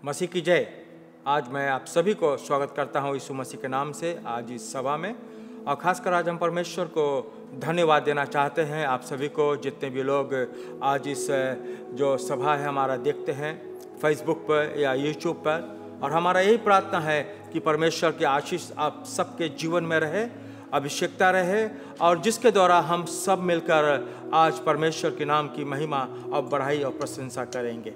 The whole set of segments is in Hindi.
मसीह की जय। आज मैं आप सभी को स्वागत करता हूं यीशु मसीह के नाम से आज इस सभा में, और खासकर आज हम परमेश्वर को धन्यवाद देना चाहते हैं। आप सभी को, जितने भी लोग आज इस जो सभा है हमारा देखते हैं फेसबुक पर या यूट्यूब पर, और हमारा यही प्रार्थना है कि परमेश्वर की आशीष आप सबके जीवन में रहे, अभिषेकता रहे, और जिसके द्वारा हम सब मिलकर आज परमेश्वर के नाम की महिमा और बढ़ाई और प्रशंसा करेंगे।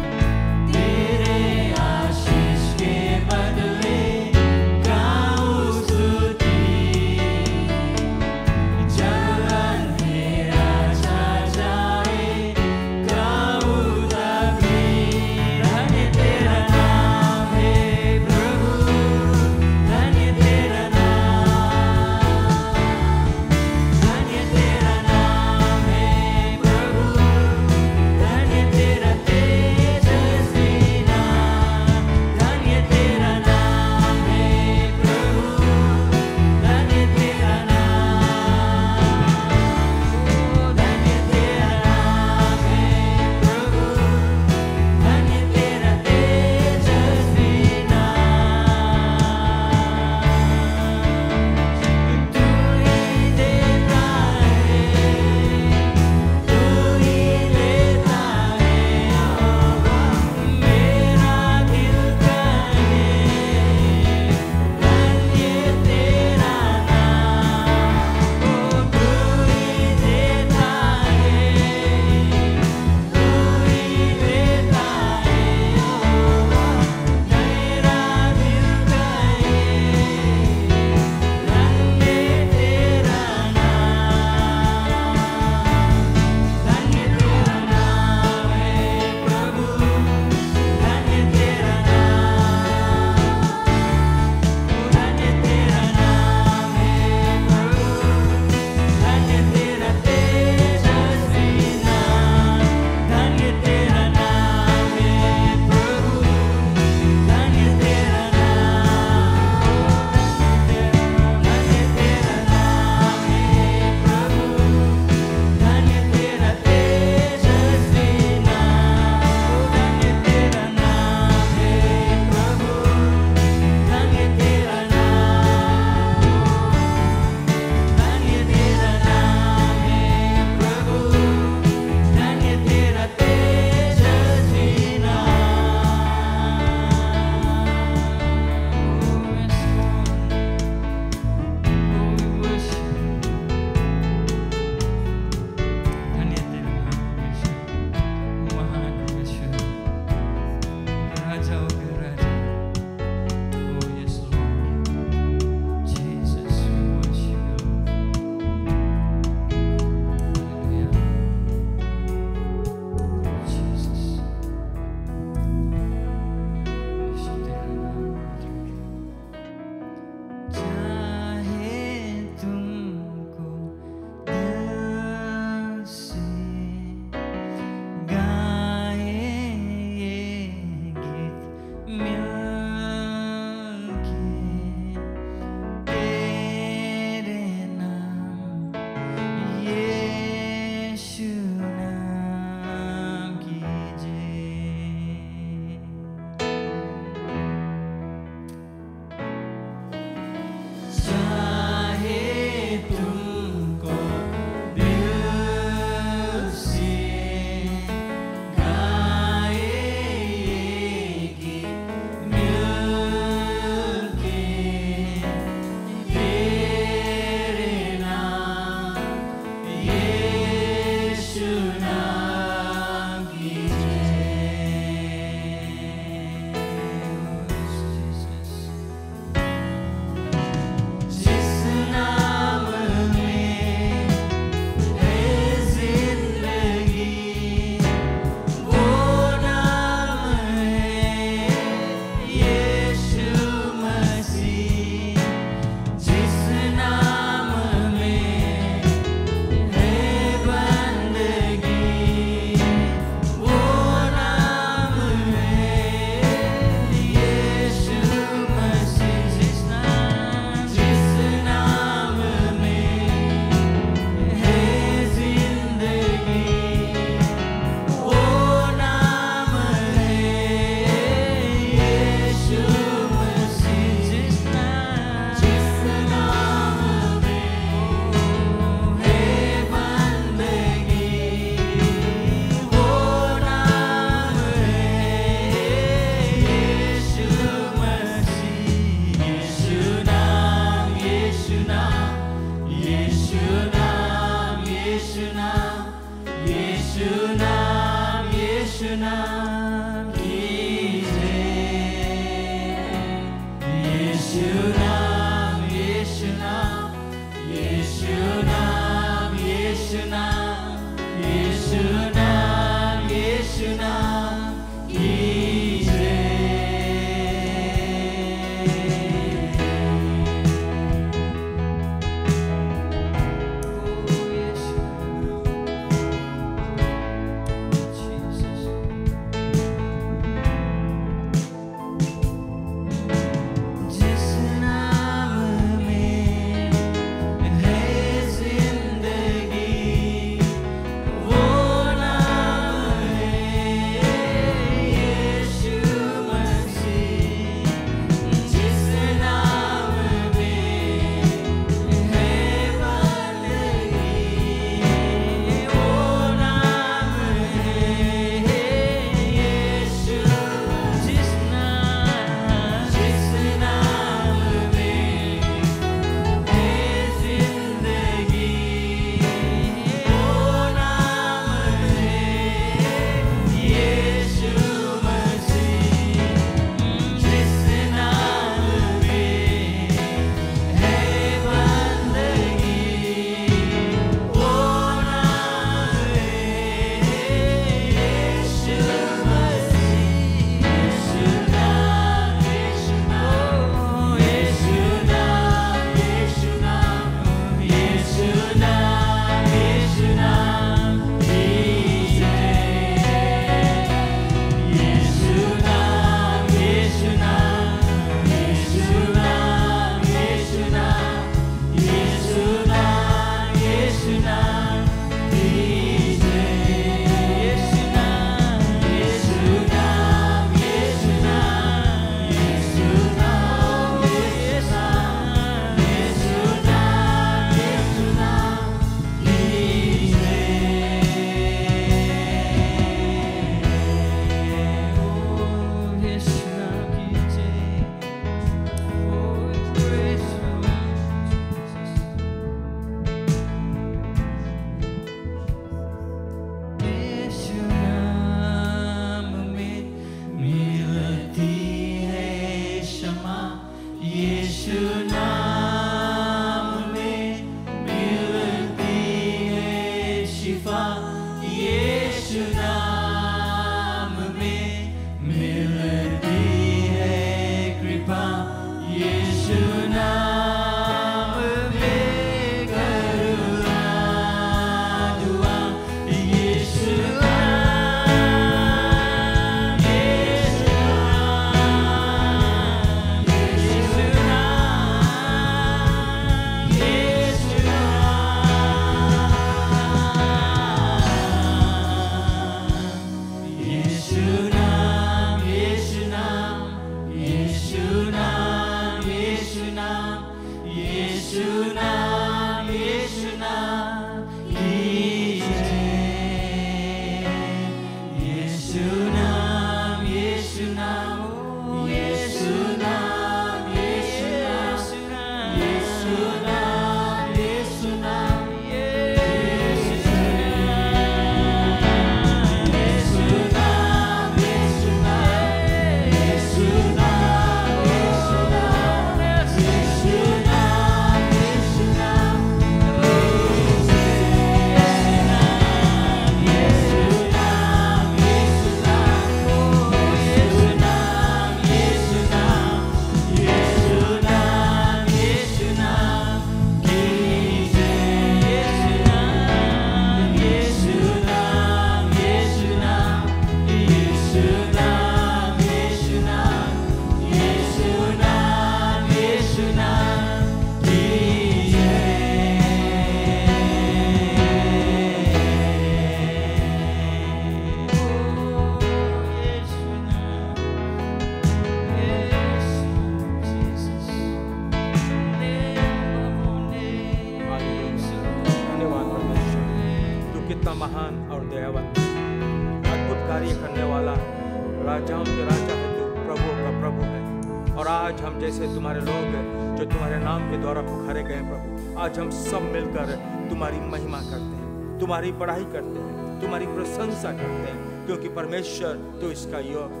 राजाओं के राजा है तू, प्रभुओं का प्रभु है। और आज हम जैसे तुम्हारे लोग हैं जो तुम्हारे नाम के द्वारा पुकारे गए प्रभु, आज हम सब मिलकर तुम्हारी महिमा करते हैं, तुम्हारी बड़ाई करते हैं, तुम्हारी प्रशंसा करते हैं, क्योंकि परमेश्वर तो इसका योग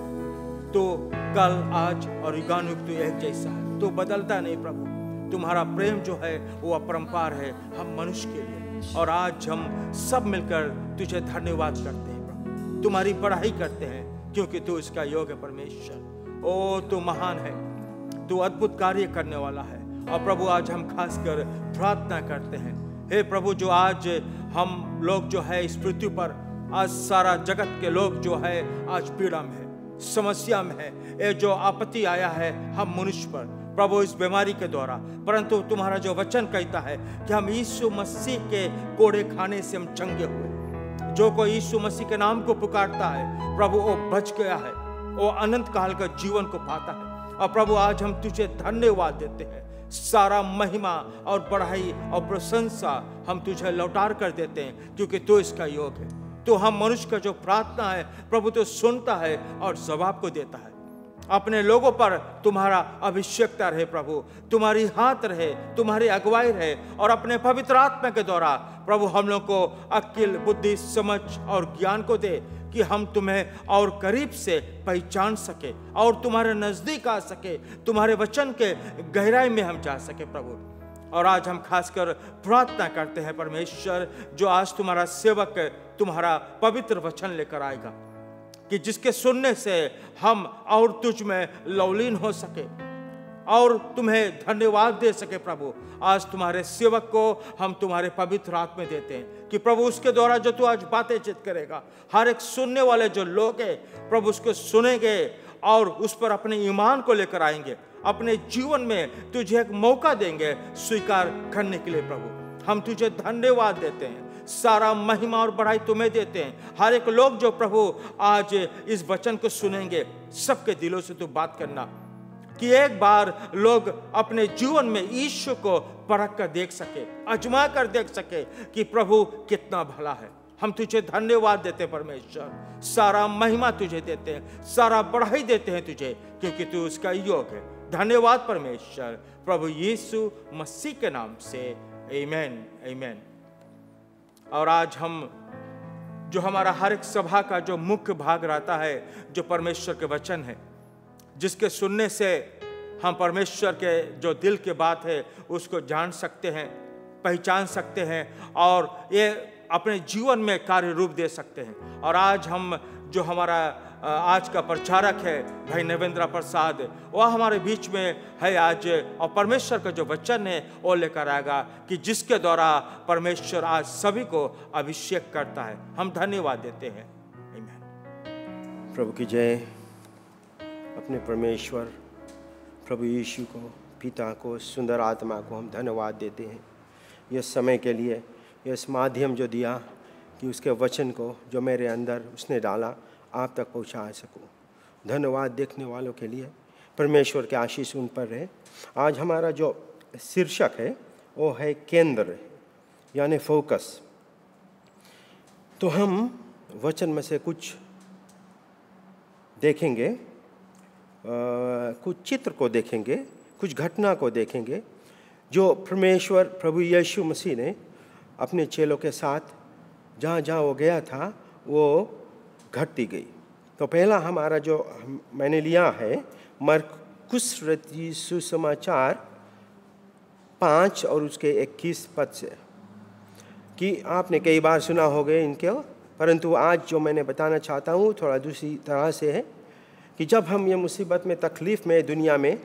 तो कल आज और युगानुयुग तो एक जैसा है, तो बदलता नहीं प्रभु। तुम्हारा प्रेम जो है वो अपरंपार है हम मनुष्य के लिए। और आज हम सब मिलकर तुझे धन्यवाद करते हैं प्रभु, तुम्हारी बड़ाई करते हैं, क्योंकि तू इसका योग्य परमेश्वर। ओ तू महान है, तू अद्भुत कार्य करने वाला है। और प्रभु आज हम खासकर प्रार्थना करते हैं, हे प्रभु, जो आज हम लोग जो है इस पृथ्वी पर, आज सारा जगत के लोग जो है आज पीड़ा में है, समस्या में है, ये जो आपत्ति आया है हम मनुष्य पर प्रभु इस बीमारी के द्वारा, परंतु तुम्हारा जो वचन कहता है कि हम यीशु मसीह के कोड़े खाने से हम चंगे हुए। जो कोई यीशु मसीह के नाम को पुकारता है प्रभु वो बच गया है, वो अनंत काल का जीवन को पाता है। और प्रभु आज हम तुझे धन्यवाद देते हैं, सारा महिमा और बढ़ाई और प्रशंसा हम तुझे लौटार कर देते हैं, क्योंकि तू इसका योग है। तो हम मनुष्य का जो प्रार्थना है प्रभु तो सुनता है और जवाब को देता है। अपने लोगों पर तुम्हारा अभिषेकता रहे प्रभु, तुम्हारी हाथ रहे, तुम्हारी अगुवाई रहे, और अपने पवित्र आत्मा के द्वारा प्रभु हम लोग को अक्ल, बुद्धि, समझ और ज्ञान को दे कि हम तुम्हें और करीब से पहचान सके और तुम्हारे नजदीक आ सके, तुम्हारे वचन के गहराई में हम जा सके प्रभु। और आज हम खासकर प्रार्थना करते हैं परमेश्वर, जो आज तुम्हारा सेवक तुम्हारा पवित्र वचन लेकर आएगा, कि जिसके सुनने से हम और तुझ में लवलीन हो सके और तुम्हें धन्यवाद दे सके प्रभु। आज तुम्हारे सेवक को हम तुम्हारे पवित्र हाथ में देते हैं कि प्रभु उसके द्वारा जो तू आज बातें चित करेगा, हर एक सुनने वाले जो लोग हैं प्रभु उसको सुनेंगे और उस पर अपने ईमान को लेकर आएंगे, अपने जीवन में तुझे एक मौका देंगे स्वीकार करने के लिए। प्रभु हम तुझे धन्यवाद देते हैं, सारा महिमा और बढ़ाई तुम्हें देते हैं। हर एक लोग जो प्रभु आज इस वचन को सुनेंगे, सबके दिलों से तू बात करना, कि एक बार लोग अपने जीवन में ईश्वर को परख कर देख सके, आजमा कर देख सके कि प्रभु कितना भला है। हम तुझे धन्यवाद देते हैं परमेश्वर, सारा महिमा तुझे देते हैं, सारा बढ़ाई देते हैं तुझे, क्योंकि तू उसका योग है। धन्यवाद परमेश्वर, प्रभु यीशु मसीह के नाम से, आमीन आमीन। और आज हम जो हमारा हर एक सभा का जो मुख्य भाग रहता है, जो परमेश्वर के वचन है, जिसके सुनने से हम परमेश्वर के जो दिल की बात है उसको जान सकते हैं, पहचान सकते हैं और ये अपने जीवन में कार्य रूप दे सकते हैं। और आज हम जो हमारा आज का प्रचारक है भाई नवेंद्र प्रसाद, वह हमारे बीच में है आज, और परमेश्वर का जो वचन है वो लेकर आएगा, कि जिसके द्वारा परमेश्वर आज सभी को अभिषेक करता है। हम धन्यवाद देते हैं। आमीन। प्रभु की जय। अपने परमेश्वर प्रभु यीशु को, पिता को, सुंदर आत्मा को हम धन्यवाद देते हैं यह समय के लिए, इस माध्यम जो दिया कि उसके वचन को जो मेरे अंदर उसने डाला आप तक पहुंचा सकूं। धन्यवाद देखने वालों के लिए, परमेश्वर के आशीष उन पर रहे। आज हमारा जो शीर्षक है वो है केंद्र, यानी फोकस। तो हम वचन में से कुछ देखेंगे, कुछ चित्र को देखेंगे, कुछ घटना को देखेंगे जो परमेश्वर प्रभु यीशु मसीह ने अपने चेलों के साथ जहाँ जहाँ वो गया था वो घटती गई। तो पहला हमारा जो मैंने लिया है मरकुस रचित सुसमाचार 5 और उसके 21 पद से, कि आपने कई बार सुना होगा इनके, परंतु आज जो मैंने बताना चाहता हूँ थोड़ा दूसरी तरह से है, कि जब हम ये मुसीबत में, तकलीफ़ में, दुनिया में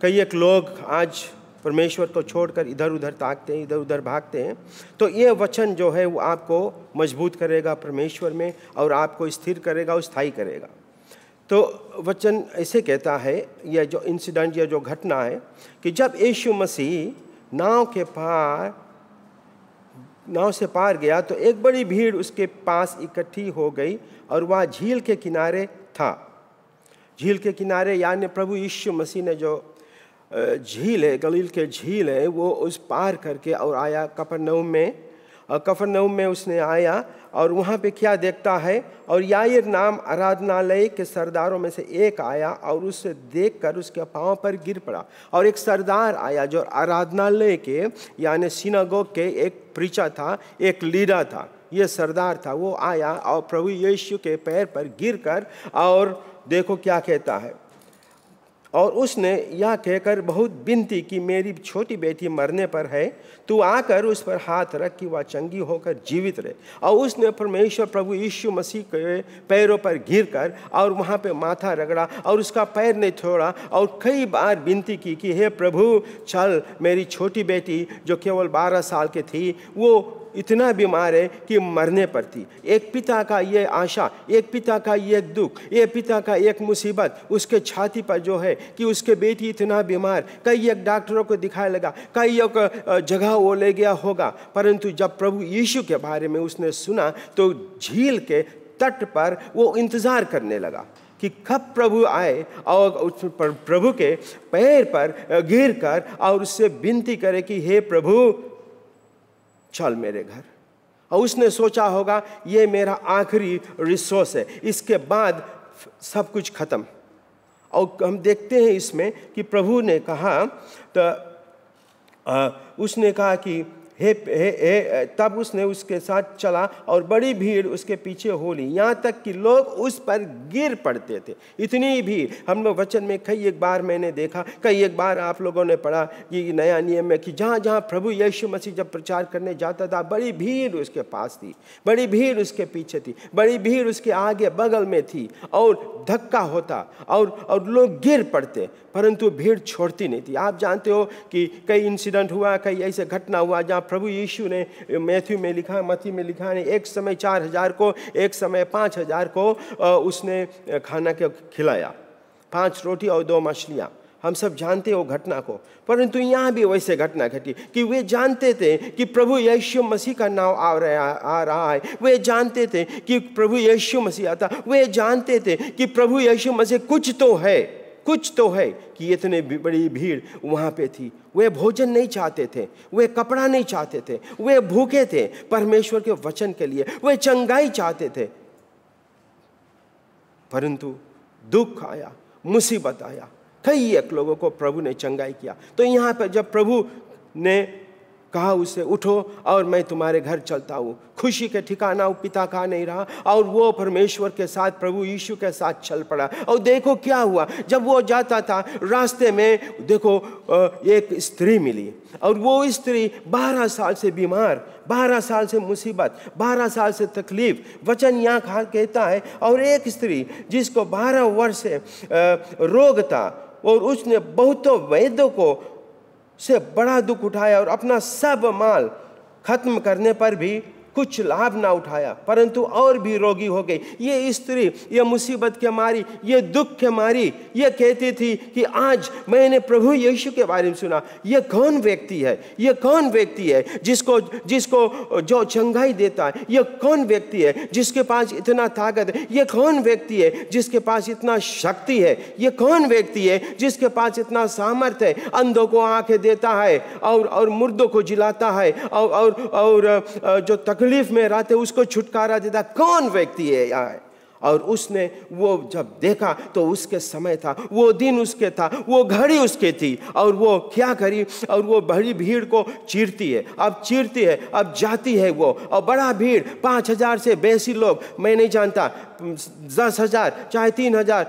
कई एक लोग आज परमेश्वर को छोड़कर इधर उधर ताकते हैं, इधर उधर भागते हैं, तो ये वचन जो है वो आपको मजबूत करेगा परमेश्वर में और आपको स्थिर करेगा और स्थायी करेगा। तो वचन ऐसे कहता है, यह जो इंसिडेंट, यह जो घटना है, कि जब यीशु मसीह नाव से पार गया तो एक बड़ी भीड़ उसके पास इकट्ठी हो गई और वह झील के किनारे था। झील के किनारे यानी प्रभु यीशु मसीह ने जो झील है, गलील के झील है, वो उस पार करके और आया कफरनहूम में। और कफरनहूम में उसने आया और वहाँ पे क्या देखता है, और याईर नाम आराधनालय के सरदारों में से एक आया और उसे देखकर उसके पाँव पर गिर पड़ा। और एक सरदार आया जो आराधनालय के यानी सिनागोग के एक प्रीचर था, एक लीडर था, ये सरदार था। वो आया और प्रभु यीशु के पैर पर गिरकर, और देखो क्या कहता है, और उसने यह कहकर बहुत विनती कि मेरी छोटी बेटी मरने पर है, तू आकर उस पर हाथ रख कि वह चंगी होकर जीवित रहे। और उसने परमेश्वर प्रभु यीशु मसीह के पैरों पर गिरकर और वहाँ पे माथा रगड़ा और उसका पैर नहीं छोड़ा और कई बार विनती की कि हे प्रभु चल, मेरी छोटी बेटी जो केवल 12 साल की थी वो इतना बीमार है कि मरने पर थी। एक पिता का ये आशा, एक पिता का ये दुख, एक पिता का एक मुसीबत उसके छाती पर जो है कि उसके बेटी इतना बीमार, कई एक डॉक्टरों को दिखाने लगा, कई एक जगह वो ले गया होगा, परंतु जब प्रभु यीशु के बारे में उसने सुना तो झील के तट पर वो इंतज़ार करने लगा कि कब प्रभु आए और उस प्रभु के पैर पर गिर कर और उससे विनती करे कि हे प्रभु चल मेरे घर। और उसने सोचा होगा ये मेरा आखिरी रिसोर्स है, इसके बाद सब कुछ खत्म। और हम देखते हैं इसमें कि प्रभु ने कहा तो उसने कहा कि तब उसने उसके साथ चला और बड़ी भीड़ उसके पीछे हो ली, यहाँ तक कि लोग उस पर गिर पड़ते थे। इतनी भीड़, हम लोग वचन में कई एक बार मैंने देखा, कई एक बार आप लोगों ने पढ़ा कि नया नियम में कि जहाँ जहाँ प्रभु यीशु मसीह जब प्रचार करने जाता था बड़ी भीड़ उसके पास थी, बड़ी भीड़ उसके पीछे थी, बड़ी भीड़ उसके आगे बगल में थी और धक्का होता और लोग गिर पड़ते, परंतु भीड़ छोड़ती नहीं थी। आप जानते हो कि कई इंसिडेंट हुआ, कई ऐसे घटना हुआ जहाँ प्रभु यीशु ने मत्ती में लिखा है एक समय 4000 को, एक समय 5000 को उसने खाना के खिलाया, 5 रोटी और 2 मछलियाँ। हम सब जानते हो घटना को, परंतु यहाँ भी वैसे घटना घटी कि वे जानते थे कि प्रभु यीशु मसीह का नाम आ रहा है, वे जानते थे कि प्रभु यीशु मसीह आता, वे जानते थे कि प्रभु यीशु मसीह कुछ तो है कि इतने बड़ी भीड़ वहाँ पे थी। वे भोजन नहीं चाहते थे, वे कपड़ा नहीं चाहते थे, वे भूखे थे परमेश्वर के वचन के लिए, वे चंगाई चाहते थे, परंतु दुख आया, मुसीबत आया, कई एक लोगों को प्रभु ने चंगाई किया। तो यहाँ पर जब प्रभु ने कहा उसे उठो और मैं तुम्हारे घर चलता हूँ, खुशी के ठिकाना पिता का नहीं रहा और वो परमेश्वर के साथ प्रभु यीशु के साथ चल पड़ा। और देखो क्या हुआ, जब वो जाता था रास्ते में देखो एक स्त्री मिली और वो स्त्री 12 साल से बीमार, 12 साल से मुसीबत, 12 साल से तकलीफ, वचन यहाँ कहता है। और एक स्त्री जिसको 12 वर्ष से रोग था और उसने बहुतों वैद्यों को से बड़ा दुख उठाया और अपना सब माल खत्म करने पर भी कुछ लाभ ना उठाया, परंतु और भी रोगी हो गई। ये स्त्री ये मुसीबत के मारी, ये दुख के मारी, ये कहती थी कि आज मैंने प्रभु यीशु के बारे में सुना। ये कौन व्यक्ति है, ये कौन व्यक्ति है जिसको जो चंगाई देता है, ये कौन व्यक्ति है जिसके पास इतना ताकत है, ये कौन व्यक्ति है जिसके पास इतना शक्ति है, ये कौन व्यक्ति है जिसके पास इतना सामर्थ्य है, अंधों को आंखें देता है और मुर्दों को जिलाता है और जो तकलीफ में रहते उसको छुटकारा देता, कौन व्यक्ति है यार। और उसने वो जब देखा तो उसके समय था, वो दिन उसके था, वो घड़ी उसके थी और वो क्या करी और वो बड़ी भीड़ को चीरती है, अब जाती है वो। और बड़ा भीड़ 5000 से बेसी लोग, मैं नहीं जानता 10,000 चाहे 3,000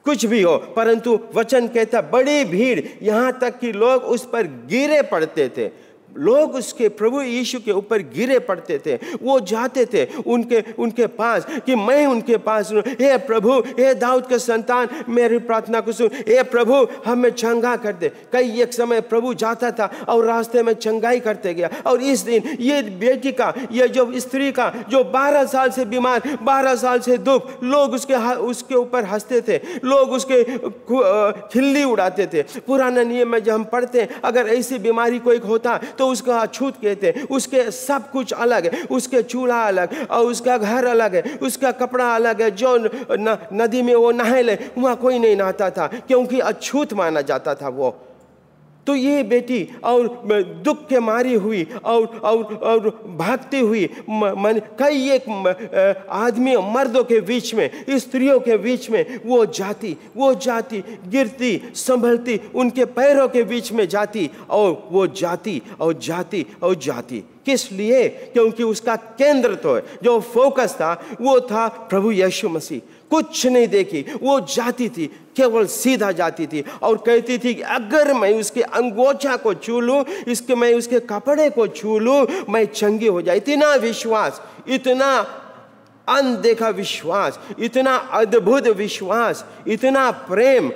कुछ भी हो, परंतु वचन कहता बड़ी भीड़, यहाँ तक कि लोग उस पर गिरे पड़ते थे, लोग उसके प्रभु यीशु के ऊपर गिरे पड़ते थे। वो जाते थे उनके पास कि मैं उनके पास, हे प्रभु, हे दाऊद के संतान, मेरी प्रार्थना को सुन, हे प्रभु हमें चंगा कर दे। कई एक समय प्रभु जाता था और रास्ते में चंगाई करते गया। और इस दिन ये बेटी का, ये जो स्त्री का जो 12 साल से बीमार, 12 साल से दुख, लोग उसके ऊपर हंसते थे, लोग उसके खिल्ली उड़ाते थे। पुराना नियम में जब हम पढ़ते हैं, अगर ऐसी बीमारी कोई होता तो उसका अछूत कहते हैं, उसके सब कुछ अलग है, उसके चूल्हा अलग और उसका घर अलग है, उसका कपड़ा अलग है। जो नदी में वो नहा ले वहाँ कोई नहीं नहाता था क्योंकि अछूत माना जाता था वो। तो ये बेटी और दुख के मारी हुई और भागती हुई कई एक आदमी मर्दों के बीच में, स्त्रियों के बीच में वो जाती गिरती संभलती, उनके पैरों के बीच में जाती और वो जाती। किस लिए? क्योंकि उसका केंद्र तो जो फोकस था वो था प्रभु यीशु मसीह। कुछ नहीं देखी। वो जाती थी, केवल सीधा जाती थी और कहती थी कि अगर मैं उसके अंगोछा को छू लूं, मैं उसके कपड़े को छू लूं, मैं चंगी हो जाए। इतना विश्वास, इतना अनदेखा विश्वास, इतना अद्भुत विश्वास, इतना प्रेम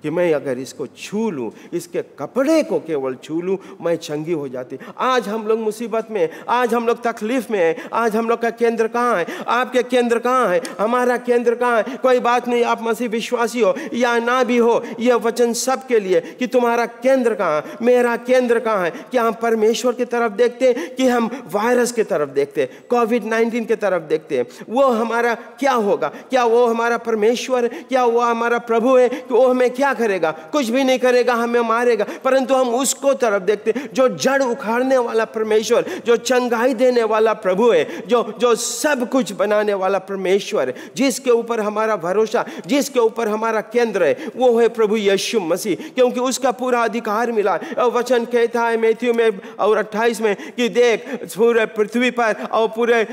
कि मैं अगर इसको छू लूं, इसके कपड़े को केवल छू लूं, मैं चंगी हो जाती। आज हम लोग मुसीबत में, आज हम लोग तकलीफ में हैं। आज हम लोग का केंद्र कहाँ है? आपके केंद्र कहाँ है? हमारा केंद्र कहाँ है? कोई बात नहीं, आप मसीह विश्वासी हो या ना भी हो, यह वचन सबके लिए कि तुम्हारा केंद्र कहाँ है, मेरा केंद्र कहाँ है। क्या हम परमेश्वर की तरफ देखते हैं कि हम वायरस की तरफ देखते हैं, कोविड-19 की तरफ देखते हैं? वो हमारा क्या होगा? क्या वो हमारा परमेश्वर है? क्या वो हमारा प्रभु है कि वो हमें क्या करेगा? कुछ भी नहीं करेगा, हमें मारेगा। परंतु हम उसको तरफ देखते, जो जड़ उखाड़ने वाला परमेश्वर, जो चंगाई देने वाला प्रभु है, जो सब कुछ बनाने वाला परमेश्वर है, जिसके ऊपर हमारा भरोसा, जिसके ऊपर हमारा केंद्र है, वो है प्रभु यीशु मसीह। क्योंकि उसका पूरा अधिकार मिला। और वचन कहता है मैथ्यू में और 28 में कि देख, पूरे पृथ्वी पर और पूरे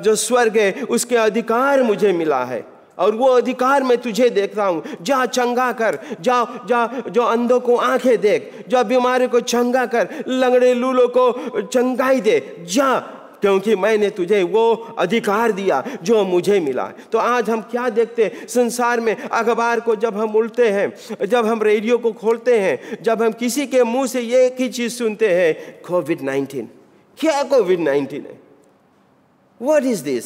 जो स्वर्ग है, उसके अधिकार मुझे मिला है और वो अधिकार मैं तुझे देख रहा हूं। जा चंगा कर, जा जो अंधों को आंखें देख, जो बीमारी को चंगा कर, लंगड़े लूलों को चंगाई दे, जा, क्योंकि मैंने तुझे वो अधिकार दिया जो मुझे मिला। तो आज हम क्या देखते हैं संसार में? अखबार को जब हम उल्टे हैं, जब हम रेडियो को खोलते हैं, जब हम किसी के मुंह से ये एक ही चीज सुनते हैं, कोविड-19। क्या कोविड-19 है? What is this?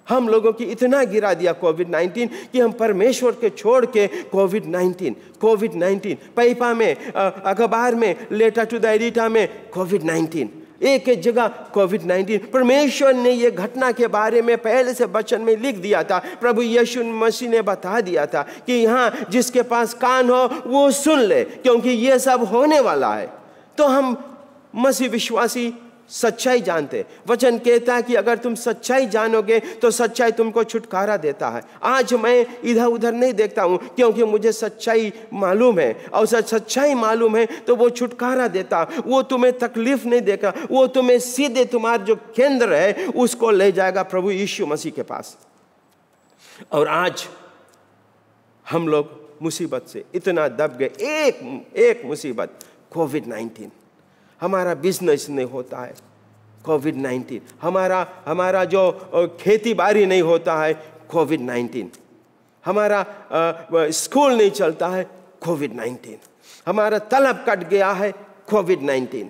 हम लोगों की इतना गिरा दिया कोविड-19 कि हम परमेश्वर के छोड़ के कोविड-19 पैपा में, अखबार में, लेटर टू द एडिटर में कोविड-19, एक एक जगह कोविड-19। परमेश्वर ने ये घटना के बारे में पहले से वचन में लिख दिया था। प्रभु यीशु मसीह ने बता दिया था कि यहाँ जिसके पास कान हो वो सुन ले, क्योंकि ये सब होने वाला है। तो हम मसीह विश्वासी सच्चाई जानते। वचन कहता है कि अगर तुम सच्चाई जानोगे तो सच्चाई तुमको छुटकारा देता है। आज मैं इधर उधर नहीं देखता हूँ, क्योंकि मुझे सच्चाई मालूम है, और सच्चाई मालूम है तो वो छुटकारा देता। वो तुम्हें तकलीफ नहीं देगा, वो तुम्हें सीधे तुम्हारा जो केंद्र है उसको ले जाएगा प्रभु यीशु मसीह के पास। और आज हम लोग मुसीबत से इतना दब गए। एक मुसीबत कोविड-19। हमारा बिजनेस नहीं होता है, कोविड-19। हमारा जो खेती बाड़ी नहीं होता है, कोविड-19। हमारा स्कूल नहीं चलता है, कोविड-19। हमारा तलब कट गया है, कोविड-19।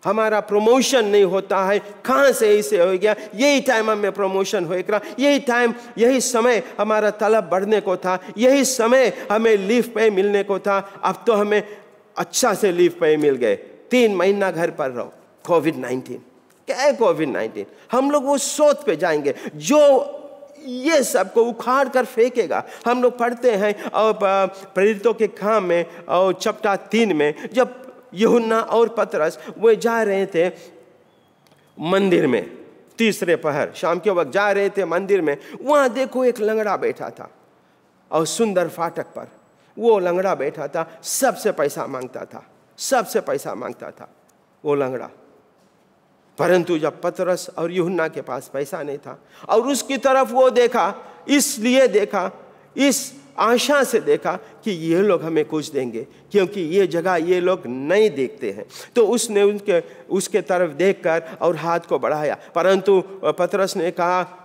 हमारा प्रमोशन नहीं होता है, कहाँ से इसे हो गया? यही टाइम हमें प्रमोशन होएगा, यही समय हमारा तलब बढ़ने को था, यही समय हमें लीव पे मिलने को था। अब तो हमें अच्छा से लीव पे मिल गए, 3 महीना घर पर रहो। कोविड-19 क्या है? कोविड-19 हम लोग वो सोच पे जाएंगे जो ये सबको उखाड़ कर फेंकेगा। हम लोग पढ़ते हैं और प्रेरितों के काम में और चैप्टर 3 में, जब यूहन्ना और पतरस वो जा रहे थे मंदिर में, तीसरे पहर शाम के वक्त जा रहे थे मंदिर में, वहाँ देखो एक लंगड़ा बैठा था और सुंदर फाटक पर वो लंगड़ा बैठा था, सबसे पैसा मांगता था, सबसे पैसा मांगता था वो लंगड़ा। परंतु जब पतरस और यूहन्ना के पास पैसा नहीं था और उसकी तरफ वो देखा, इसलिए देखा, इस आशा से देखा कि ये लोग हमें कुछ देंगे, क्योंकि ये जगह ये लोग नहीं देखते हैं। तो उसने उसके तरफ देखकर और हाथ को बढ़ाया। परंतु पतरस ने कहा,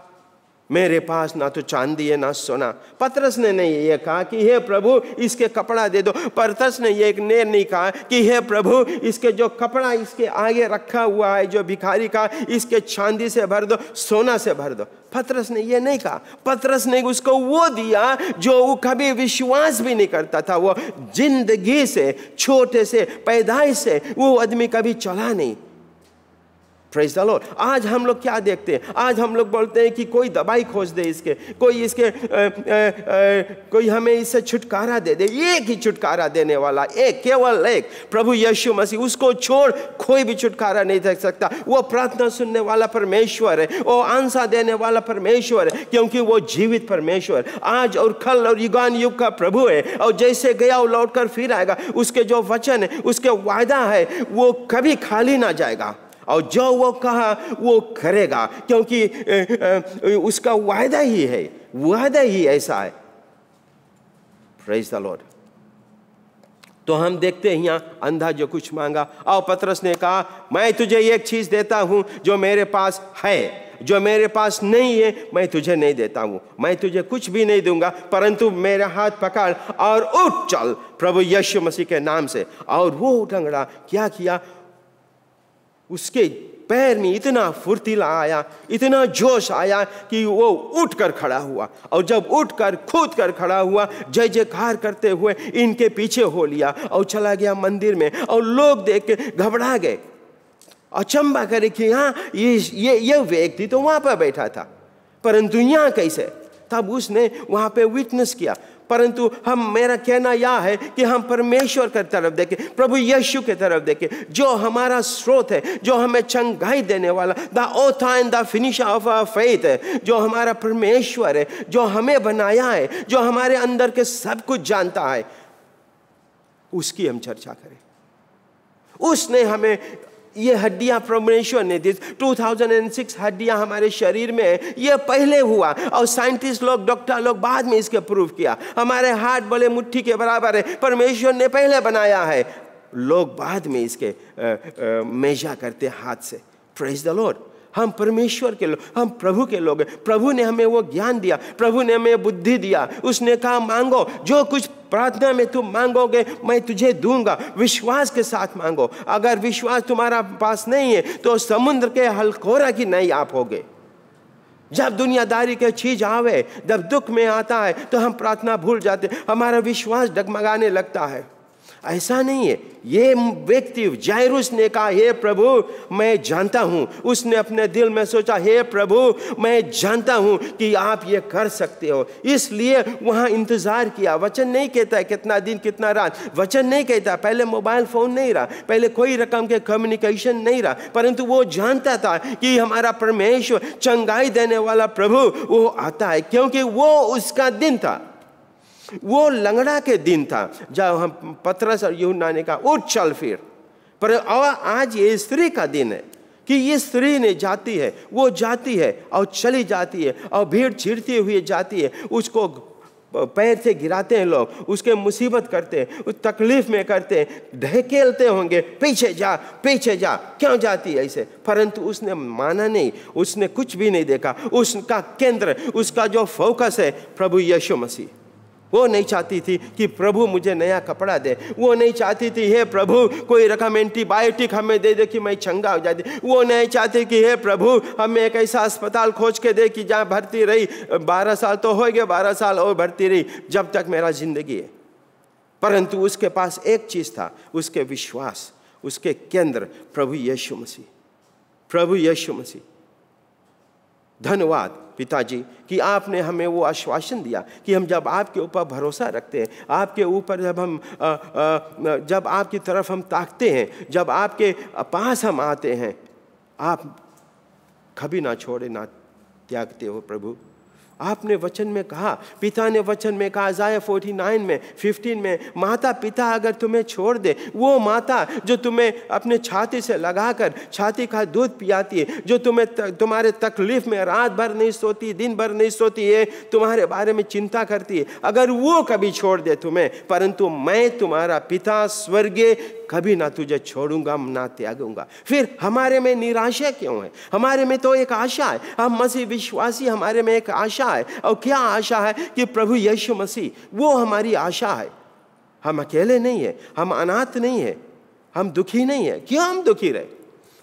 मेरे पास ना तो चांदी है ना सोना। पतरस ने नहीं ये कहा कि हे प्रभु इसके कपड़ा दे दो। पतरस ने ये नहीं कहा कि हे प्रभु इसके जो कपड़ा इसके आगे रखा हुआ है जो भिखारी का, इसके चांदी से भर दो, सोना से भर दो। पतरस ने ये नहीं कहा। पतरस ने उसको वो दिया जो वो कभी विश्वास भी नहीं करता था। वो जिंदगी से, छोटे से पैदाइश से वो आदमी कभी चला नहीं। Praise the Lord. आज हम लोग क्या देखते हैं? आज हम लोग बोलते हैं कि कोई दवाई खोज दे इसके, कोई हमें इससे छुटकारा दे दे। एक ही छुटकारा देने वाला, एक, केवल एक, प्रभु यीशु मसीह। उसको छोड़ कोई भी छुटकारा नहीं दे सकता। वो प्रार्थना सुनने वाला परमेश्वर है, वो आंसर देने वाला परमेश्वर है, क्योंकि वो जीवित परमेश्वर आज और कल और युगान युग का प्रभु है। और जैसे गया वो लौट कर फिर आएगा। उसके जो वचन है, उसके वायदा है, वो कभी खाली ना जाएगा। और जो वो कहा वो करेगा, क्योंकि उसका वायदा ही है। वादा ही ऐसा है। Praise the Lord. तो हम देखते हैं यहाँ अंधा जो कुछ मांगा, और पतरस ने कहा मैं तुझे एक चीज देता हूं जो मेरे पास है, जो मेरे पास नहीं है मैं तुझे नहीं देता हूं। मैं तुझे कुछ भी नहीं दूंगा, परंतु मेरा हाथ पकड़ और उठ चल प्रभु यीशु मसीह के नाम से। और वो लंगड़ा क्या किया, उसके पैर में इतना फुर्तीला आया, इतना जोश आया कि वो उठकर खड़ा हुआ। और जब उठकर कूद कर खड़ा हुआ, जय जयकार करते हुए इनके पीछे हो लिया और चला गया मंदिर में। और लोग देख के घबरा गए, अचंबा करे कि हाँ ये व्यक्ति तो वहां पर बैठा था, परंतु यहाँ कैसे। तब उसने वहां पे विटनेस किया। परंतु मेरा कहना यह है कि हम परमेश्वर की तरफ देखें, प्रभु यीशु की तरफ देखें, जो हमारा स्रोत है, जो हमें चंगाई देने वाला, the author and the finisher of our faith है, जो हमारा परमेश्वर है, जो हमें बनाया है, जो हमारे अंदर के सब कुछ जानता है, उसकी हम चर्चा करें। उसने हमें ये हड्डियां परमेश्वर ने दी। 2006 हड्डियां हमारे शरीर में है, ये पहले हुआ और साइंटिस्ट लोग, डॉक्टर लोग बाद में इसके प्रूव किया। हमारे हाथ बड़े मुट्ठी के बराबर है, परमेश्वर ने पहले बनाया है, लोग बाद में इसके मेजर करते हाथ से। Praise the Lord. हम परमेश्वर के लोग, हम प्रभु के लोग हैं। प्रभु ने हमें वो ज्ञान दिया, प्रभु ने हमें बुद्धि दिया। उसने कहा मांगो, जो कुछ प्रार्थना में तुम मांगोगे मैं तुझे दूंगा। विश्वास के साथ मांगो। अगर विश्वास तुम्हारा पास नहीं है तो समुद्र के हलकोरा की नहीं आप होगे। जब दुनियादारी के चीज आवे, जब दुख में आता है तो हम प्रार्थना भूल जाते, हमारा विश्वास डगमगाने लगता है। ऐसा नहीं है। ये व्यक्ति जायरूस ने कहा हे प्रभु मैं जानता हूं, उसने अपने दिल में सोचा हे प्रभु मैं जानता हूं कि आप ये कर सकते हो, इसलिए वहां इंतजार किया। वचन नहीं कहता है कितना दिन कितना रात, वचन नहीं कहता। पहले मोबाइल फोन नहीं रहा, पहले कोई रकम के कम्युनिकेशन नहीं रहा, परंतु वो जानता था कि हमारा परमेश्वर चंगाई देने वाला प्रभु वो आता है, क्योंकि वो उसका दिन था, वो लंगड़ा के दिन था जब हम पतरस और यूहन्ना ने कहा उठ चल फिर। पर आज ये स्त्री का दिन है कि ये स्त्री ने जाती है, वो जाती है और चली जाती है और भीड़ छिड़ती हुई जाती है, उसको पैर से गिराते हैं लोग, उसके मुसीबत करते हैं, उस तकलीफ में करते हैं, ढकेलते होंगे पीछे जा पीछे जा, क्यों जाती है ऐसे। परंतु उसने माना नहीं, उसने कुछ भी नहीं देखा। उसका केंद्र, उसका जो फोकस है प्रभु यीशु मसीह। वो नहीं चाहती थी कि प्रभु मुझे नया कपड़ा दे, वो नहीं चाहती थी हे प्रभु कोई रकम एंटीबायोटिक हमें दे दे कि मैं चंगा हो जाती, वो नहीं चाहती कि हे प्रभु हमें एक ऐसा अस्पताल खोज के दे कि जहाँ भर्ती रही 12 साल तो हो गए, 12 साल और भर्ती रही जब तक मेरा जिंदगी है। परंतु उसके पास एक चीज़ था, उसके विश्वास, उसके केंद्र प्रभु यीशु मसीह, प्रभु यीशु मसीह। धन्यवाद पिताजी कि आपने हमें वो आश्वासन दिया कि हम जब आपके ऊपर भरोसा रखते हैं, आपके ऊपर जब आपकी तरफ हम ताकते हैं, जब आपके पास हम आते हैं, आप कभी ना छोड़े ना त्यागते हो प्रभु। आपने वचन में कहा, पिता ने वचन में कहा इज़ाया 49 में 15 में, माता पिता अगर तुम्हें छोड़ दे, वो माता जो तुम्हें अपने छाती से लगाकर छाती का दूध पियाती है, जो तुम्हारे तकलीफ में रात भर नहीं सोती, दिन भर नहीं सोती है, तुम्हारे बारे में चिंता करती है, अगर वो कभी छोड़ दे तुम्हें, परंतु मैं तुम्हारा पिता स्वर्गीय कभी ना तुझे छोड़ूंगा ना त्यागूंगा। फिर हमारे में निराशा क्यों है? हमारे में तो एक आशा है, हम मसीह विश्वासी, हमारे में एक आशा है। और क्या आशा है? कि प्रभु यीशु मसीह वो हमारी आशा है। हम अकेले नहीं है, हम अनाथ नहीं है, हम दुखी नहीं है। क्यों हम दुखी रहे?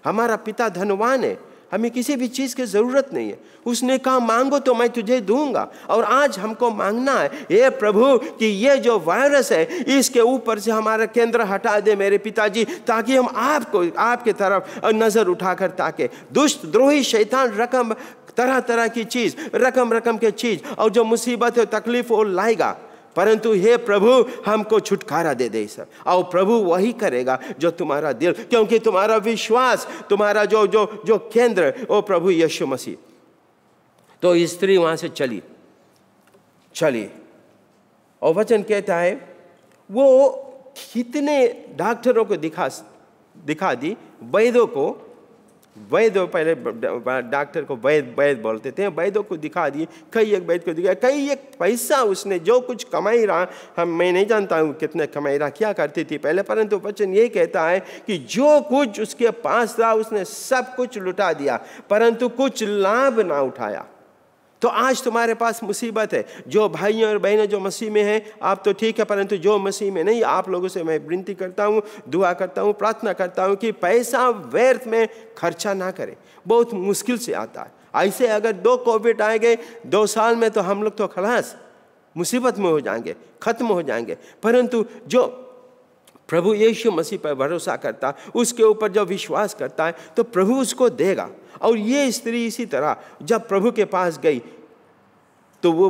हमारा पिता धनवान है, हमें किसी भी चीज़ की ज़रूरत नहीं है। उसने कहा मांगो तो मैं तुझे दूंगा। और आज हमको मांगना है हे प्रभु कि ये जो वायरस है इसके ऊपर से हमारा केंद्र हटा दे मेरे पिताजी, ताकि हम आपको आपके तरफ नज़र उठाकर ताके। दुष्ट द्रोही शैतान रकम तरह तरह की चीज़, रकम के चीज़ और जो मुसीबत है तकलीफ वो लाएगा, परंतु हे प्रभु हमको छुटकारा दे दे सब। और प्रभु वही करेगा जो तुम्हारा दिल, क्योंकि तुम्हारा विश्वास, तुम्हारा जो जो जो केंद्र वो प्रभु यीशु मसीह। तो स्त्री वहां से चली और वचन कहता है वो कितने डॉक्टरों को दिखा दी, वैद्यों को, वैद्य, पहले डॉक्टर को वैद्य बोलते थे, वैद्यों को दिखा दिए, कई एक वैद्य को दिखाया, कई एक पैसा उसने जो कुछ कमाई रहा, मैं नहीं जानता हूँ कितने कमाई रहा, क्या करती थी पहले, परंतु वचन ये कहता है कि जो कुछ उसके पास था उसने सब कुछ लुटा दिया, परंतु कुछ लाभ ना उठाया। तो आज तुम्हारे पास मुसीबत है, जो भाइयों और बहनें जो मसीह में हैं आप तो ठीक है, परंतु जो मसीह में नहीं, आप लोगों से मैं विनती करता हूँ, दुआ करता हूँ, प्रार्थना करता हूँ कि पैसा व्यर्थ में खर्चा ना करें। बहुत मुश्किल से आता है। ऐसे अगर 2 कोविड आए गए 2 साल में तो हम लोग तो खलास मुसीबत में हो जाएंगे, खत्म हो जाएंगे। परंतु जो प्रभु यीशु मसीह पर भरोसा करता, उसके ऊपर जो विश्वास करता है, तो प्रभु उसको देगा। और ये स्त्री इसी तरह जब प्रभु के पास गई तो वो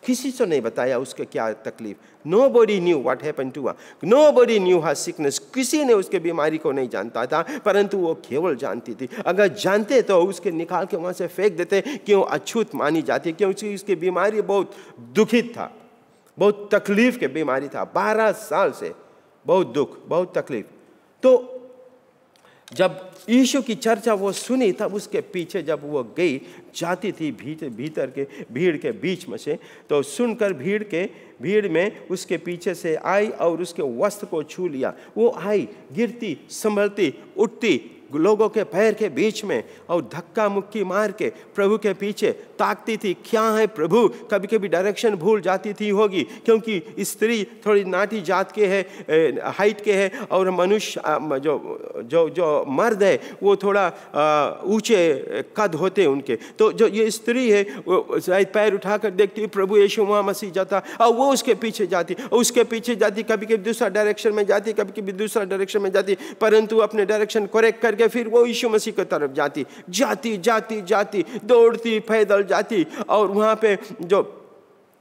किसी से नहीं बताया उसके क्या तकलीफ। Nobody knew what happened to her. Nobody knew her sickness. किसी ने उसके बीमारी को नहीं जानता था, परंतु वो केवल जानती थी। अगर जानते तो उसके निकाल के वहाँ से फेंक देते, क्यों अछूत मानी जाती, क्योंकि उसकी बीमारी बहुत दुखित था, बहुत तकलीफ के बीमारी था, 12 साल से बहुत दुख, बहुत तकलीफ। तो जब यीशु की चर्चा वो सुनी, तब उसके पीछे जब वो गई, जाती थी भीतर के भीड़ के बीच में से, तो सुनकर भीड़ में उसके पीछे से आई और उसके वस्त्र को छू लिया। वो आई, गिरती, संभलती, उठती लोगों के पैर के बीच में और धक्का मुक्की मार के प्रभु के पीछे ताकती थी, क्या है प्रभु। कभी कभी डायरेक्शन भूल जाती थी होगी, क्योंकि स्त्री थोड़ी नाटी जात के है, हाइट के है, और मनुष्य जो मर्द है वो थोड़ा ऊंचे कद होते उनके। तो जो ये स्त्री है वो शायद पैर उठाकर देखती प्रभु यीशु वहाँ मसीह जाता, और वो उसके पीछे जाती, और उसके पीछे जाती, कभी कभी दूसरा डायरेक्शन में जाती, कभी कभी दूसरा डायरेक्शन में जाती, परंतु अपने डायरेक्शन करेक्ट करके फिर वो यीशु मसीह की तरफ जाती, दौड़ती, पैदल जाती, और वहाँ पे जो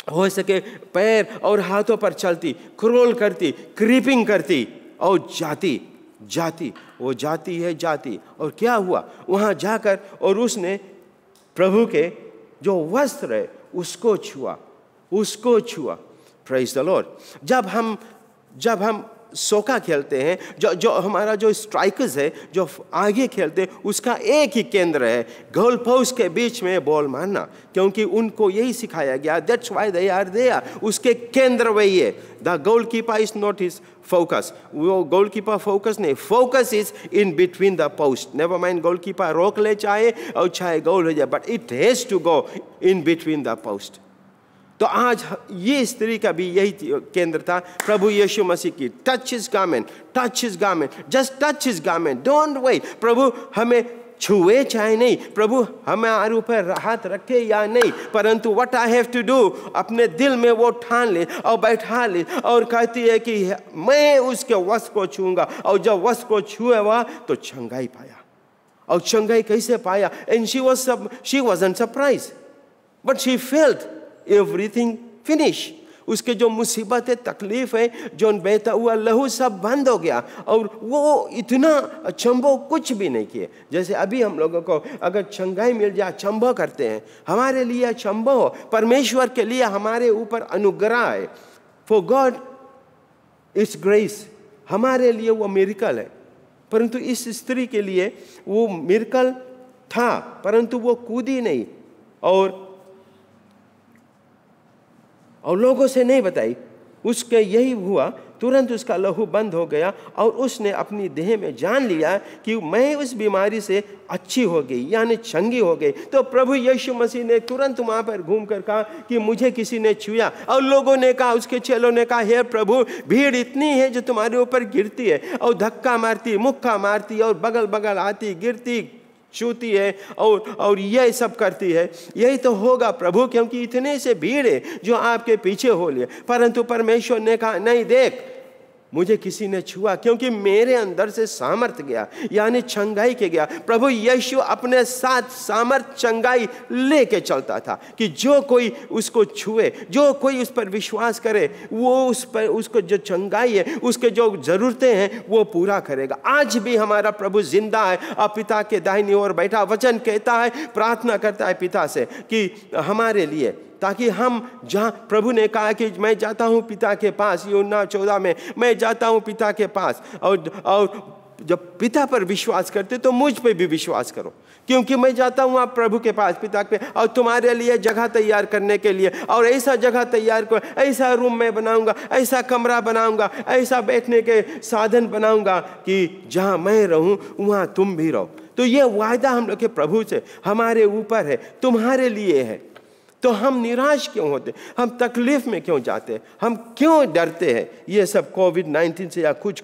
हो सके पैर और हाथों पर चलती, क्रोल करती, क्रीपिंग करती, और जाती, वो जाती। और क्या हुआ वहाँ जाकर, और उसने प्रभु के जो वस्त्र है उसको छुआ। Praise the Lord. जब हम सोका खेलते हैं, जो हमारा जो स्ट्राइकर्स है जो आगे खेलते हैं, उसका एक ही केंद्र है, गोल पोस्ट के बीच में बॉल मारना, क्योंकि उनको यही सिखाया गया, that's why they are there. उसके केंद्र वही है। The goalkeeper is not his focus, वो गोल कीपर फोकस नहीं, focus is in between the post. Never mind goalkeeper रोक ले चाहे और चाहे गोल हो जाए, but it has to go in between the post. तो आज ये स्त्री का भी यही केंद्र था, प्रभु यीशु मसीह की। Touch his garment, just touch his garment, don't wait. प्रभु हमें छुए चाहे नहीं, प्रभु हमारे ऊपर हाथ रखे या नहीं, परंतु what I have to do, अपने दिल में वो ठान ले और बैठा ले, और कहती है कि मैं उसके वस्त्र को छूंगा। और जब वस्त्र को छुए हुआ तो चंगाई पाया। और चंगाई कैसे पाया? And she wasn't surprised, but she felt everything finish. उसके जो मुसीबत है, तकलीफ है, जो बहता हुआ लहू सब बंद हो गया, और वो इतना अचंभव कुछ भी नहीं किए। जैसे अभी हम लोगों को अगर चंगाई मिल जाए, अचंभव करते हैं, हमारे लिए अचंभव हो, परमेश्वर के लिए हमारे ऊपर अनुग्रह है। फॉर गॉड इट्स ग्रेस, हमारे लिए वो मिरेकल है। परंतु इस स्त्री के लिए वो मिरेकल था, परंतु वो कूदी नहीं और लोगों से नहीं बताई। उसके यही हुआ, तुरंत उसका लहू बंद हो गया, और उसने अपनी देह में जान लिया कि मैं उस बीमारी से अच्छी हो गई, यानी चंगी हो गई। तो प्रभु यीशु मसीह ने तुरंत वहाँ पर घूम कर कहा कि मुझे किसी ने छुआ। और लोगों ने कहा, उसके चेलों ने कहा, हे प्रभु, भीड़ इतनी है जो तुम्हारे ऊपर गिरती है और धक्का मारती, मुक्का मारती, और बगल आती, गिरती, छूती है, और यह सब करती है। यही तो होगा प्रभु, क्योंकि इतने से भीड़ है जो आपके पीछे हो लिए। परंतु परमेश्वर ने कहा, नहीं, देख, मुझे किसी ने छुआ, क्योंकि मेरे अंदर से सामर्थ गया, यानी चंगाई के गया। प्रभु यीशु अपने साथ सामर्थ, चंगाई लेके चलता था कि जो कोई उसको छुए, जो कोई उस पर विश्वास करे, वो उसको जो चंगाई है, उसके जो जरूरतें हैं, वो पूरा करेगा। आज भी हमारा प्रभु जिंदा है, अब पिता के दाहिनी ओर बैठा। वचन कहता है, प्रार्थना करता है पिता से कि हमारे लिए, ताकि हम जहाँ प्रभु ने कहा कि मैं जाता हूँ पिता के पास, यूहन्ना 14 में, मैं जाता हूँ पिता के पास, और जब पिता पर विश्वास करते तो मुझ पे भी विश्वास करो, क्योंकि मैं जाता हूँ आप प्रभु के पास पिता पे, और तुम्हारे लिए जगह तैयार करने के लिए, और ऐसा जगह तैयार कर, ऐसा रूम में बनाऊंगा, ऐसा कमरा बनाऊंगा, ऐसा बैठने के साधन बनाऊंगा कि जहाँ मैं रहूँ वहाँ तुम भी रहो। तो ये वायदा हम लोग के प्रभु से हमारे ऊपर है, तुम्हारे लिए है। तो हम निराश क्यों होते, हम तकलीफ में क्यों जाते, हम क्यों डरते हैं ये सब कोविड-19 से या कुछ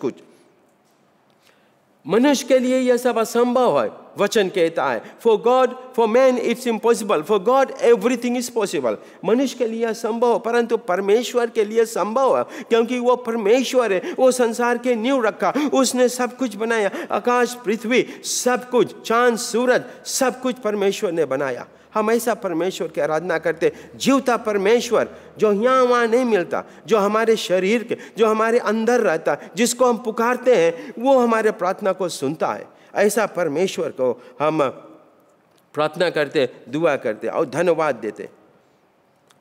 मनुष्य के लिए यह सब असंभव है। वचन कहता है for man it's impossible, for God everything is possible. मनुष्य के लिए असंभव परंतु परमेश्वर के लिए संभव है, क्योंकि वो परमेश्वर है। वो संसार के नींव रखा, उसने सब कुछ बनाया, आकाश पृथ्वी सब कुछ, चांद सूरज सब कुछ परमेश्वर ने बनाया। हम ऐसा परमेश्वर की आराधना करते, जीवता परमेश्वर जो यहाँ वहाँ नहीं मिलता, जो हमारे शरीर के, जो हमारे अंदर रहता, जिसको हम पुकारते हैं वो हमारे प्रार्थना को सुनता है। ऐसा परमेश्वर को हम प्रार्थना करते, दुआ करते और धन्यवाद देते।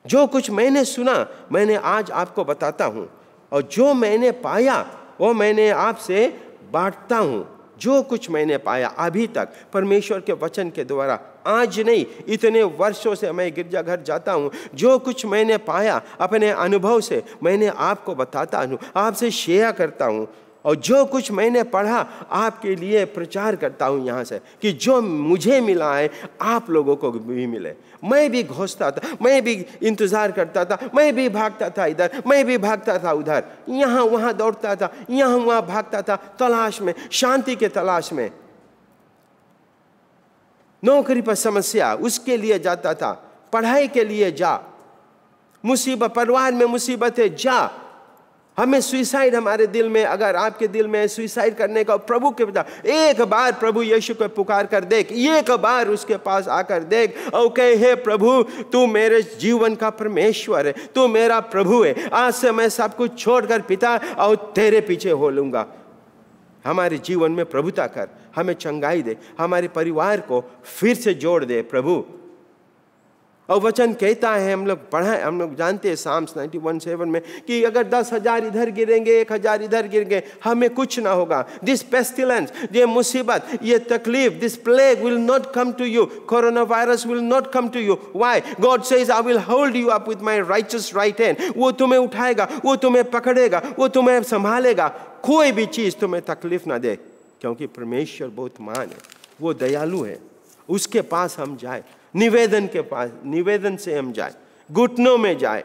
जो कुछ मैंने सुना मैंने आज आपको बताता हूँ, और जो मैंने पाया वो मैंने आपसे बांटता हूँ। जो कुछ मैंने पाया अभी तक परमेश्वर के वचन के द्वारा, आज नहीं इतने वर्षों से मैं गिरजाघर जाता हूँ, जो कुछ मैंने पाया अपने अनुभव से मैंने आपको बताता हूँ, आपसे शेयर करता हूँ। और जो कुछ मैंने पढ़ा आपके लिए प्रचार करता हूँ यहाँ से, कि जो मुझे मिला है आप लोगों को भी मिले। मैं भी घोषता था, मैं भी इंतज़ार करता था, मैं भी भागता था इधर, मैं भी भागता था उधर, यहाँ वहाँ दौड़ता था, यहाँ वहाँ भागता था, तलाश में, शांति के तलाश में। नौकरी पर समस्या उसके लिए जाता था, पढ़ाई के लिए जा, मुसीबत परिवार में मुसीबत है जा। हमें सुइसाइड हमारे दिल में, अगर आपके दिल में सुइसाइड करने का, प्रभु के पिता एक बार प्रभु यीशु को पुकार कर देख, एक बार उसके पास आकर देख और कहे हे प्रभु तू मेरे जीवन का परमेश्वर है, तू मेरा प्रभु है, आज से मैं सब कुछ छोड़कर पिता और तेरे पीछे हो लूँगा। हमारे जीवन में प्रभुता कर, हमें चंगाई दे, हमारे परिवार को फिर से जोड़ दे प्रभु। और वचन कहता है, हम लोग पढ़ा, हम लोग जानते हैं Psalms 91:7 में कि अगर 10,000 इधर गिरेंगे 1,000 इधर गिरेंगे हमें कुछ ना होगा। दिस पेस्टिलेंस, ये मुसीबत, ये तकलीफ, this plague will not come to you, corona virus will not come to you. Why? God says I will hold you up with my righteous right hand. वो तुम्हें उठाएगा, वो तुम्हें पकड़ेगा, वो तुम्हें संभालेगा, कोई भी चीज़ तुम्हें तकलीफ ना दे, क्योंकि परमेश्वर बहुत महान है, वो दयालु है। उसके पास हम जाए, निवेदन के पास, निवेदन से हम जाए, घुटनों में जाए,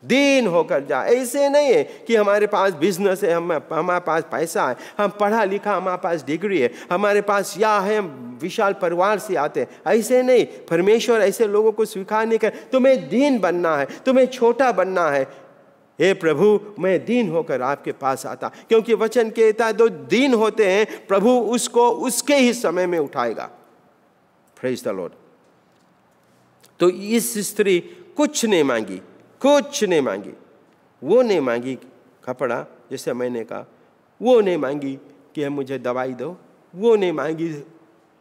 दीन होकर जाए। ऐसे नहीं है कि हमारे पास बिजनेस है, हमारे पास पैसा है, हम पढ़ा लिखा, हमारे पास डिग्री है, हमारे पास या है, हम विशाल परिवार से आते हैं, ऐसे नहीं। परमेश्वर ऐसे लोगों को स्वीकार नहीं कर। तुम्हें दीन बनना है, तुम्हें छोटा बनना है। हे प्रभु मैं दीन होकर आपके पास आता, क्योंकि वचन कहता है जो दीन होते हैं प्रभु उसको उसके ही समय में उठाएगा। Praise the Lord. तो इस स्त्री कुछ नहीं मांगी, कुछ नहीं मांगी। वो नहीं मांगी कपड़ा, जैसे मैंने कहा, वो नहीं मांगी कि मुझे दवाई दो, वो नहीं मांगी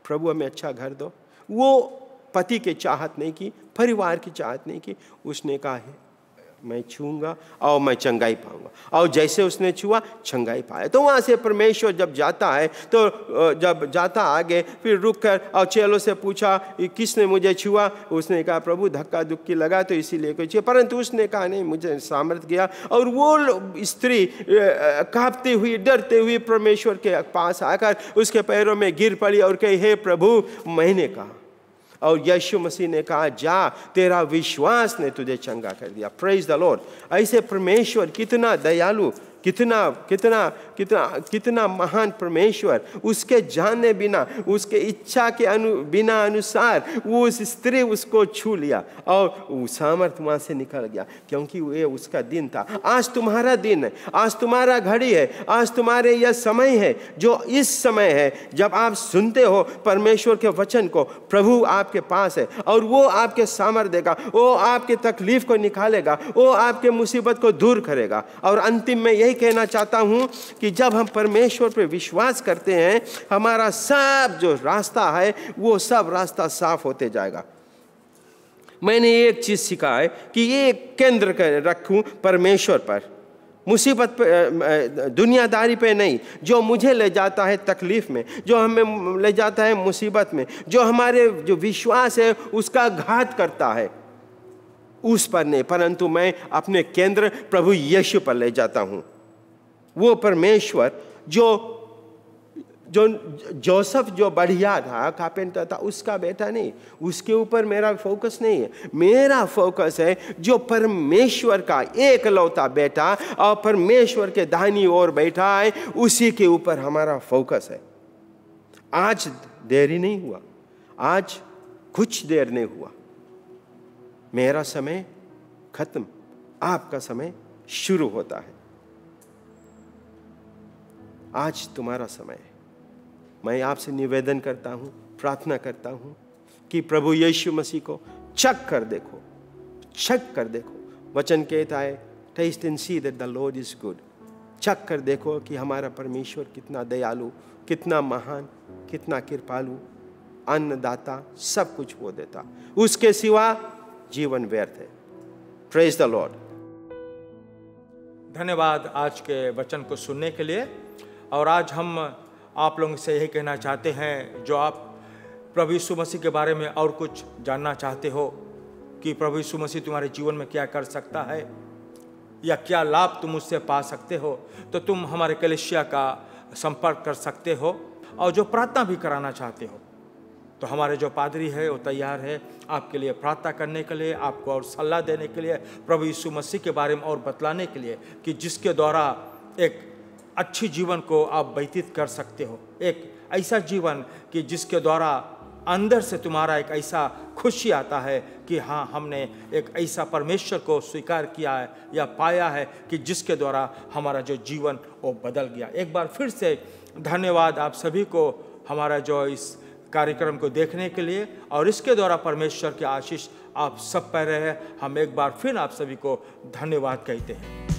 प्रभु हमें अच्छा घर दो, वो पति की चाहत नहीं की, परिवार की चाहत नहीं की। उसने कहा है मैं छूँगा और मैं चंगाई पाऊंगा, और जैसे उसने छुआ चंगाई पाया। तो वहाँ से परमेश्वर जब जाता है, तो जब जाता आगे फिर रुक कर और चेलों से पूछा किसने मुझे छुआ। उसने कहा प्रभु धक्का धुक्की लगा तो इसीलिए कोई छुआ, परंतु उसने कहा नहीं मुझे सामर्थ गया। और वो स्त्री कांपती हुई डरते हुए परमेश्वर के पास आकर उसके पैरों में गिर पड़ी और कही हे प्रभु मैंने कहा। और यीशु मसीह ने कहा जा तेरा विश्वास ने तुझे चंगा कर दिया। Praise the Lord. ऐसे परमेश्वर कितना दयालु, कितना कितना कितना कितना महान परमेश्वर, उसके जाने बिना, उसके इच्छा के बिना अनुसार वो उस स्त्री उसको छू लिया और वो सामर्थ वहाँ से निकल गया, क्योंकि ये उसका दिन था। आज तुम्हारा दिन है, आज तुम्हारा घड़ी है, आज तुम्हारे यह समय है, जो इस समय है जब आप सुनते हो परमेश्वर के वचन को। प्रभु आपके पास है और वो आपके सामर्थ देगा, वो आपके तकलीफ को निकालेगा, वो आपके मुसीबत को दूर करेगा। और अंतिम में यही कहना चाहता हूं कि जब हम परमेश्वर पर विश्वास करते हैं, हमारा सब जो रास्ता है वो सब रास्ता साफ होते जाएगा। मैंने एक चीज सीखा है कि ये केंद्र रखूं परमेश्वर पर। मुसीबत पे, दुनियादारी पे नहीं, जो मुझे ले जाता है तकलीफ़ में, जो हमें ले जाता है मुसीबत में, जो हमारे जो विश्वास है उसका घात करता है, उस पर नहीं, परंतु मैं अपने केंद्र प्रभु यीशु पर ले जाता हूँ। वो परमेश्वर जो जोसेफ जो बढ़िया था, कारपेंटर था, उसका बेटा नहीं, उसके ऊपर मेरा फोकस नहीं है। मेरा फोकस है जो परमेश्वर का एकलौता बेटा और परमेश्वर के दाहिनी ओर बैठा है, उसी के ऊपर हमारा फोकस है। आज देरी नहीं हुआ, आज कुछ देर नहीं हुआ, मेरा समय खत्म, आपका समय शुरू होता है। आज तुम्हारा समय है। मैं आपसे निवेदन करता हूँ, प्रार्थना करता हूँ कि प्रभु यीशु मसीह को चख कर देखो, चख कर देखो। वचन कहता है taste and see that the Lord is good. चख कर देखो कि हमारा परमेश्वर कितना दयालु, कितना महान, कितना कृपालु, अन्नदाता, सब कुछ वो देता, उसके सिवा जीवन व्यर्थ है। Praise the Lord. धन्यवाद आज के वचन को सुनने के लिए। और आज हम आप लोगों से यही कहना चाहते हैं, जो आप प्रभु यीशु मसीह के बारे में और कुछ जानना चाहते हो कि प्रभु यीशु मसीह तुम्हारे जीवन में क्या कर सकता है या क्या लाभ तुम उससे पा सकते हो, तो तुम हमारे कलीसिया का संपर्क कर सकते हो। और जो प्रार्थना भी कराना चाहते हो तो हमारे जो पादरी है वो तैयार है आपके लिए प्रार्थना करने के लिए, आपको और सलाह देने के लिए, प्रभु यीशु मसीह के बारे में और बतलाने के लिए कि जिसके द्वारा एक अच्छी जीवन को आप व्यतीत कर सकते हो, एक ऐसा जीवन कि जिसके द्वारा अंदर से तुम्हारा एक ऐसा खुशी आता है कि हाँ, हमने एक ऐसा परमेश्वर को स्वीकार किया है या पाया है कि जिसके द्वारा हमारा जो जीवन वो बदल गया। एक बार फिर से धन्यवाद आप सभी को हमारा जो इस कार्यक्रम को देखने के लिए, और इसके द्वारा परमेश्वर की आशीष आप सब पर रहे। हम एक बार फिर आप सभी को धन्यवाद कहते हैं।